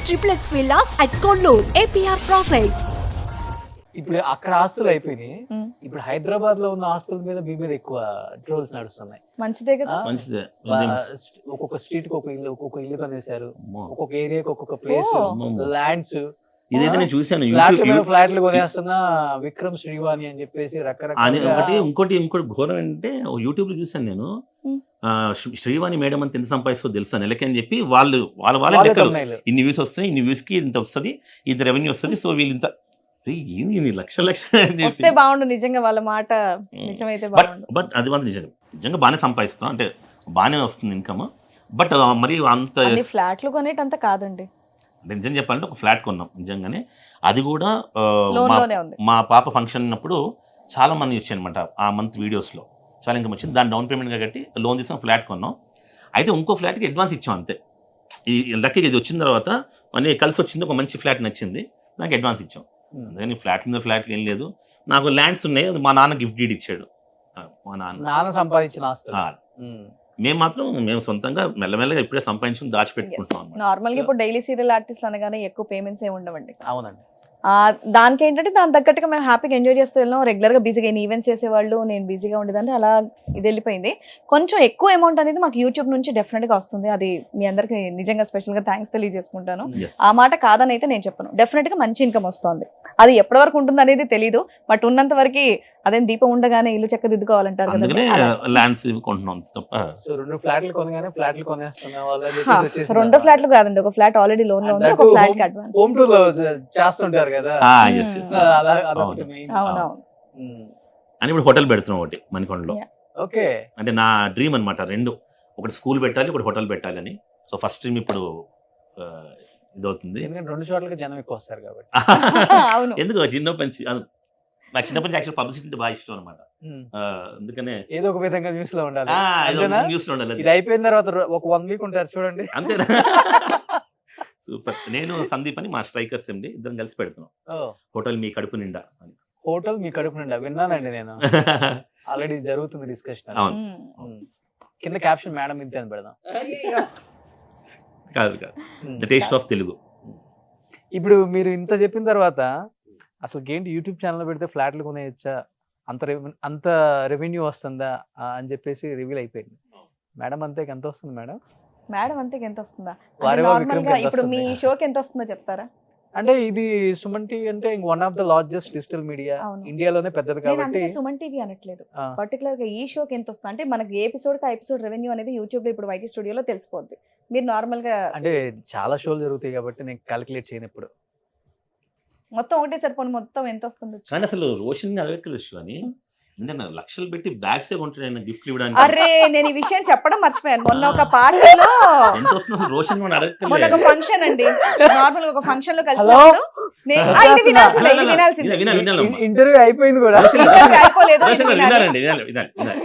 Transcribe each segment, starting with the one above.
triplex villas at Konnur, APR Projects. ఇప్పుడు అక్కడ ఆస్తులు అయిపోయినాయి. ఇప్పుడు హైదరాబాద్ లో ఉన్న ఆస్తుల మీద మీ మీద ఎక్కువ ట్రోల్స్ నడుస్తున్నాయి. మంచిదే కదా. మంచిదే. ఒక్కొక్క స్ట్రీట్ కి ఒక్కొక్క ఇల్లు కొనేశారు, ఒక్కొక్క ఏరియాకి ఒక్కొక్క ప్లేస్, ల్యాండ్స్. ఇదైతే నేను చూసాను ఫ్లాట్లు కొనేస్తున్నా విక్రమ్ శ్రీవాణి అని చెప్పేసి రకరకాల. ఇంకోటి ఘోరం అంటే యూట్యూబ్ లో చూసాను నేను. శ్రీవాణి మేడం అంత ఎంత సంపాదిస్తుందో తెలుసా నెలకి అని చెప్పి వాళ్ళ ఇన్ని వ్యూస్ వస్తాయి, ఇన్ని వ్యూస్ కి ఇంత వస్తుంది, ఇంత రెవెన్యూ వస్తుంది, సో వీళ్ళు ఇంత లక్షలు వస్తే బాగుండు. నిజంగా వాళ్ళ మాట నిజమైతే బాగుండు. బట్ అది మాత్రం నిజంగా బాగానే సంపాదిస్తాం, అంటే బాగానే వస్తుంది ఇన్కమ్. బట్ మరి అంత ఫ్లాట్లు కొనేటంత కాదండి. అంటే నిజం చెప్పాలంటే ఒక ఫ్లాట్ కొన్నాం నిజంగానే. అది కూడా ఉంది. మా పాప ఫంక్షన్ ఉన్నప్పుడు చాలా మంది వచ్చాయి అనమాట. ఆ మంత్ వీడియోస్లో చాలా ఇన్కమ్ వచ్చింది. దాన్ని డౌన్ పేమెంట్గా కట్టి లోన్ తీసుకుని ఫ్లాట్ కొన్నాం. అయితే ఇంకో ఫ్లాట్కి అడ్వాన్స్ ఇచ్చాం అంతే. ఈ లక్కీగా ఇది వచ్చిన తర్వాత అన్నీ కలిసి వచ్చింది, ఒక మంచి ఫ్లాట్ నచ్చింది, నాకు అడ్వాన్స్ ఇచ్చాం. అందుకని ఫ్లాట్లు ఏం లేదు. నాకు ల్యాండ్స్ ఉన్నాయి, మా నాన్న గిఫ్ట్ డీడ్ ఇచ్చాడు. మా నాన్న సంపాదించిన ఆస్తులు. మేము సొంతంగా మెల్లమెల్లగా ఇప్పుడే సంపాదించుకుని దాచిపెట్టుకుంటున్నాం. నార్మల్ గా ఇప్పుడు డైలీ సీరియల్ ఆర్టిస్ట్ అనగానే ఎక్కువ పేమెంట్స్ ఏమి ఉండవండి. అవునండి. దానికి ఏంటంటే దాని తగ్గట్టుగా మేము హ్యాపీగా ఎంజాయ్ చేస్తూ వెళ్ళాం. రెగ్యులర్గా బిజీగా ఈవెంట్స్ చేసేవాళ్ళు, నేను బిజీగా ఉండేదాన్ని, అలా ఇది వెళ్ళిపోయింది. కొంచెం ఎక్కువ అమౌంట్ అనేది మాకు యూట్యూబ్ నుంచి డెఫినెట్గా వస్తుంది. అది మీ అందరికి నిజంగా స్పెషల్గా థ్యాంక్స్ తెలియజేసుకుంటాను. ఆ మాట కాదని అయితే నేను చెప్పను. డెఫినెట్గా మంచి ఇన్కమ్ వస్తుంది. అది ఎప్పటి వరకు ఉంటుంది అనేది తెలీదు, బట్ ఉన్నంత వరకు అదేం దీపం ఉండగానే ఇల్లు చెక్క దిద్దుకోవాలంటారు కదా. రెండు ఫ్లాట్లు కాదండి, ఒక ఫ్లాట్ ఆల్రెడీ లోన్ లో ఉంది, ఒక ఫ్లాట్ కి అడ్వాన్స్ చేస్తుంటారు కదా. అవునవును. అని ఇప్పుడు హోటల్ పెడుతున్నాం ఒకటి మణికొండలో. ఓకే. అంటే నా డ్రీమ్ అనమాట. రెండు, ఒకటి స్కూల్ పెట్టాలి, ఒకటి హోటల్ పెట్టాలి అని. సో ఫస్ట్ డ్రీమ్ ఇప్పుడు ఇదవుతుంది. రెండు చోట్లకి జనం ఎక్కువ వస్తారు కాబట్టి. ఎందుకు నాకు చిన్నప్పటి నుంచి యాక్చువల్ పబ్లిసిటీ అంటే బాగా ఇష్టం అనమాట. అందుకనే ఏదో ఒక విధంగా న్యూస్ లో ఉండాలి. న్యూస్ లో ఉండాలి. ఇది అయిపోయిన తర్వాత ఒక 1 వీక్ ఉంటారు చూడండి. అంతేనా? సూపర్. నేను సందీప్ అని మా స్ట్రైకర్స్ ఎండి ఇద్దరం కలిసి పెడుతున్నాం హోటల్ మీ కడుపు నిండా అని. హోటల్ మీ కడుపు నిండా విన్నానండి నేను. ఆల్రెడీ జరుగుతుంది డిస్కషన్. కింద క్యాప్షన్ మేడం ఇంతే అని పెడదాం. కాదు ద టేస్ట్ ఆఫ్ తెలుగు. ఇప్పుడు మీరు ఇంత చెప్పిన తర్వాత అసలు ఏంటి యూట్యూబ్ ఛానల్ పెడితే ఫ్లాట్లు కొనేయచ్చా, అంత రెవెన్యూ వస్తుందా అని చెప్పేసి రివీల్ అయిపోయింది. మేడం అంతే ఎంత వస్తుంది మేడం? మేడం అంతే ఎంత వస్తుందా? నార్మల్గా ఇప్పుడు మీ షోకి ఎంత వస్తుందో చెప్తారా? అంటే ఇది సుమన్ టీవీ అంటే one of the largest digital media ఇండియాలోనే పెద్దది కాబట్టి. సుమన్ టీవీ అనట్లేదు, పర్టికులర్ గా ఈ షోకి ఎంత వస్తుంది అంటే మనకి ఏ ఎపిసోడ్ కి ఆ ఎపిసోడ్ రెవెన్యూ అనేది యూట్యూబ్ లో ఇప్పుడు వైటీ స్టూడియోలో తెలిసిపోద్ది. మీరు నార్మల్ గా అంటే చాలా షోలు జరుగుతాయి కాబట్టి నేను క్యాలిక్యులేట్ చేయను ఇప్పుడు. మొత్తం ఒకటేసారి పోనీ మొత్తం ఎంత వస్తుంది? కానీ అసలు రోషన్ అడగలేదు అని, అంటే లక్షలు పెట్టి బ్యాగ్స్ కొంటాడు గిఫ్ట్ ఇవ్వడానికి. అరే నేను ఈ విషయం చెప్పడం మర్చిపోయాను. మొన్న ఒక పార్టీలో ఎంత వస్తుంది రోషన్ మొన్న ఒక ఫంక్షన్ అండి, నార్మల్ ఒక ఫంక్షన్ లో కలిసి ఇంటర్వ్యూ అయిపోయింది కూడా అయిపోలేదు.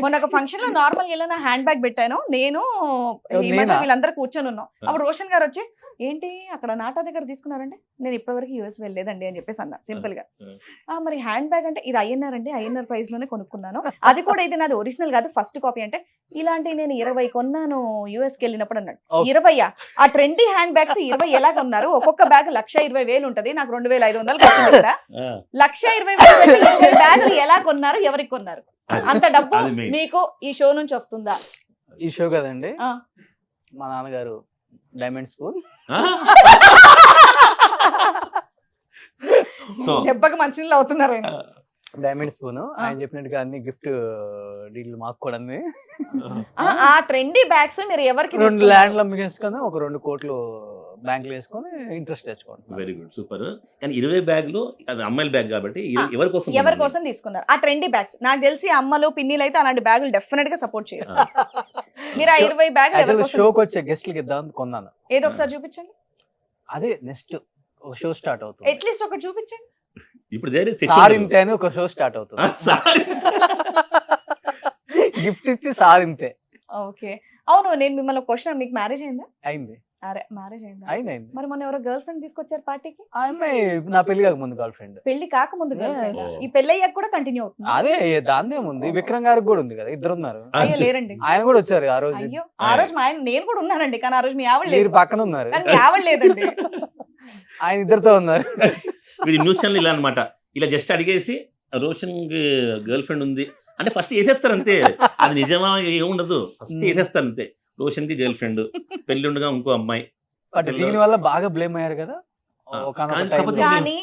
మొన్న ఒక ఫంక్షన్ లో నార్మల్ గా నా హ్యాండ్ బ్యాగ్ పెట్టాను నేను, వీళ్ళందరూ కూర్చొని ఉన్నాం. అప్పుడు రోషన్ గారు వచ్చి ఏంటి అక్కడ నాటా దగ్గర తీసుకున్నారంటే నేను ఇప్పటివరకు యూఎస్ వెళ్ళలేదండి అని చెప్పేసి అన్నా సింపుల్ గా. మరి హ్యాండ్ బ్యాగ్ అంటే ఇది ఐఎన్ఆర్ అండి, ఐఎన్ఆర్ ప్రైస్ లోనే కొనుక్కున్నాను, అది కూడా ఇది నాది ఒరిజినల్ కాదు ఫస్ట్ కాపీ అంటే. ఇలాంటి నేను 20 కొన్నాను యూఎస్ కి వెళ్ళినప్పుడు అన్నాడు. 20? ఆ ట్రెండీ హ్యాండ్ బ్యాగ్స్ 20 ఎలా కొన్నారు? ఒక్కొక్క బ్యాగ్ 1,20,000 ఉంటది, నాకు 2,500 ఖర్చు కదా. 1,20,000 బ్యాగులు ఎలా కొన్నారు, ఎవరికి కొన్నారు? అంత డబ్బు మీకు ఈ షో నుంచి వస్తుందా? ఈ షో కదండి మా నాన్నగారు డైమండ్ స్పూన్ దెబ్బకి మంచినీళ్ళు అవుతున్నారు. డైమండ్ స్పూన్ ఆయన చెప్పినట్టుగా అన్ని గిఫ్ట్ డీల్ మాకు కూడా. ఆ ట్రెండీ బ్యాగ్స్ మీరు ఎవరికి? 2 ల్యాండ్లు అమ్మేసుకొని ఒక 2 కోట్లు బ్యాంకులు వేసుకొని ఇంట్రెస్ట్ తెచ్చుకోండి. Very good, super. కానీ 20 బ్యాగులు అది అమ్మాయిల బ్యాగ్ కాబట్టి ఎవరి కోసం తీసుకున్నారు ఆ ట్రెండీ బ్యాగ్స్? నాకు తెలిసి అమ్మలు పిన్నిలు అయితే అలాంటి బ్యాగులు డెఫినెట్ గా సపోర్ట్ చేయరు. మీరు ఆ 20 బ్యాగులు షోకి వచ్చే గెస్ట్లకి ఇద్దాం కొన్నాను. ఏదో ఒకసారి చూపించండి. అదే నెక్స్ట్ ఒక షో స్టార్ట్ అవుతుంది, అట్లీస్ట్ ఒకటి చూపించండి. ఇప్పుడు సార్ ఇంతే అని ఒక షో స్టార్ట్ అవుతుంది. గిఫ్ట్ ఇచ్చి సార్ ఇంతే. ఓకే. అవును, నేను మిమ్మల్ని క్వశ్చన్, మీకు మ్యారేజ్ అయిందా? అయింది. అరే మ్యారేజ్ అయిందా? అయింది. మరి మొన్న ఎవరో గర్ల్ ఫ్రెండ్ తీసుకొచ్చారు పార్టీకి? అమ్మాయి నా పెళ్లి కాక ముందు గర్ల్ ఫ్రెండ్. పెళ్లి కాకముందు గర్ల్ ఫ్రెండ్, ఈ పెళ్లి అయ్యాక కూడా కంటిన్యూ అవుతుంది. అదే దాన్నే ఉంది. విక్రమ్ గారికి కూడా ఉంది కదా, ఇద్దరు ఉన్నారు. అయ్యో లేరండి, ఆయన కూడా వచ్చారు ఆ రోజు. అయ్యో ఆ రోజు నేను కూడా ఉన్నానండి, కానీ ఆ రోజు మీ ఆవిడ లేదు, పక్కన ఉన్నారు. కానీ మీ ఆవిడ లేదండి. ఆయన ఇద్దరితో ఉన్నారు. వీడి న్యూస్ ఛానల్ ఇలా అనమాట, ఇలా జస్ట్ అడిగేసి రోషన్ గర్ల్ ఫ్రెండ్ ఉంది అంటే ఫస్ట్ వేసేస్తారు అంతే, అది నిజమా ఏముండదు, ఫస్ట్ వేసేస్తారు అంతే. రోషన్ కి గర్ల్ ఫ్రెండ్, పెళ్లి ఉండగా ఇంకో అమ్మాయి. బట్ దీని వల్ల బాగా బ్లేమ్ అయ్యారు కదా ఒకానొక కాకపోతే టైంలో. కానీ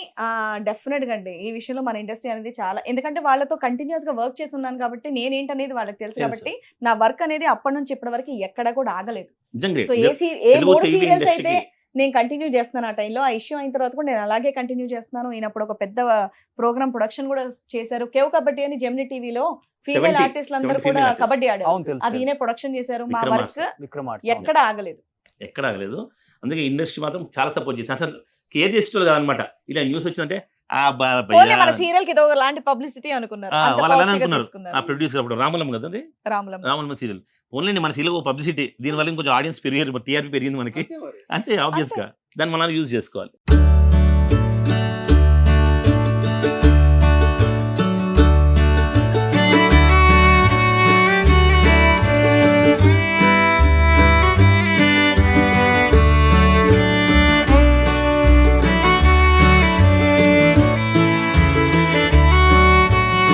డెఫినెట్ గా అండి ఈ విషయంలో మన ఇండస్ట్రీ అనేది చాలా, ఎందుకంటే వాళ్ళతో కంటిన్యూస్ గా వర్క్ చేస్తున్నాను కాబట్టి నేనేంటనేది వాళ్ళకి తెలుసు తెలుసు. కాబట్టి నా వర్క్ అనేది అప్పటి నుంచి ఇప్పటి వరకు ఎక్కడ కూడా ఆగలేదు. నిజంగా సో ఏ తెలుగు 3 TV సీరియల్స్ అయితే ఇండస్ట్రీకి నేను కంటిన్యూ చేస్తున్నాను ఆ టైంలో. ఆ ఇష్యూ అయిన తర్వాత కూడా నేను అలాగే కంటిన్యూ చేస్తున్నాను. ఈయనప్పుడు ఒక పెద్ద ప్రోగ్రామ్ ప్రొడక్షన్ కూడా చేశారు, కేవ్ కబడ్డీ అని జెమిని టీవీలో. ఫీమేల్ 70 ఆర్టిస్టులు అందరూ 70 కూడా female artists. కబడ్డీ ఆడారు, అవును తెలుసు అది ఈయనే ప్రొడక్షన్ చేశారు. మా విక్రమ్ వర్క్ విక్రమ్ ఆర్ట్స్. ఎక్కడ ఆగలేదు. ఎక్కడ ఆగలేదు. అందుకే ఇండస్ట్రీ మాత్రం చాలా సపోర్ట్ చేసి అసలు కేర్ చేసేవాళ్ళు కాదనమాట. ఇలా న్యూస్ వచ్చిందంటే పోనీ మన సీరియల్ కి ఇది ఒకలాంటి పబ్లిసిటీ అనుకున్నారు, అంత వాళ్ళు అలా positive గా అనుకున్నారు. తీసుకున్నారు. ఆ ప్రొడ్యూసర్ అప్పుడు రామలం కదా, అది రాములం రామలం సీరియల్. ఓన్లీ మన సీరియల్ పబ్లిసిటీ, దీనివల్ల ఇంకొంచెం ఆడియన్స్ పెరిగారు, టీఆర్పీ పెరిగింది మనకి, అంతే ఆబ్వియస్ గా దాన్ని మనం యూజ్ చేసుకోవాలి.